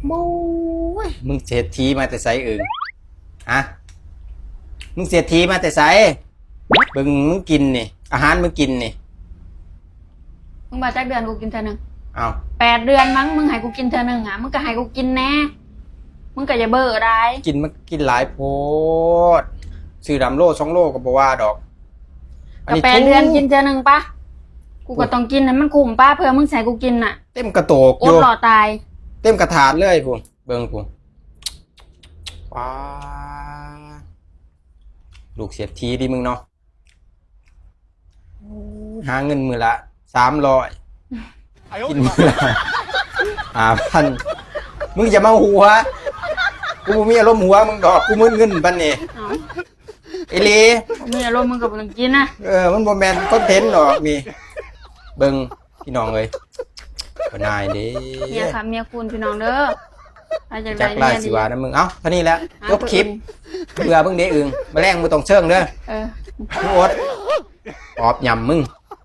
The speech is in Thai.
โบ้ยมึงเศรษฐีมาแต่ไสเอิงฮะมึงเศรษฐีมาแต่ไสเบิ่งมึงกินนี่อาหารมึงกินนี่มึงมาจากเดือนกูกินเท่านึงอ้าว8 เดือนมั้งมึงให้กูกินเท่านึงอ่ะมึงก็ให้กูกินแน่มึงก็อย่าเบื่อได้กินมันกินหลายโพดซื้อดำโล2 โลก็บ่ว่าดอกก็8 เดือนกินเท่านึงปะกูก็ต้องกินให้มันคุ้มป้าเพื่อมึงใส่กูกินน่ะเต็มกระโตกอดหล่อตายเต็มกระถาดเลยพุ่นเบิ่งพุ่นว้าลูกเศรษฐีดิมึงเนาะหาเงินมื้อละ300กินมื้อละ5,000มึงอย่ามาหัวกูบ่มีอารมณ์หัวมึงดอกกูมึนเงินปานนี้ไอ้เลมีอารมณ์มึงก็บ่ต้องกินนะมันบ่แม่นคอนเทนต์ดอกนี่เบิ่งพี่น้องเอ้ยบ่นายเด้เมียค่ะเมียคุณพี่น้องเด้อจักไล่สิว่านะมึงเอ้าเท่านี้แหละจบคลิปเบื่อเบิ่งเด้อึงแมลงบ่ต้องเชิงเด้อมึงอดออบยำมึง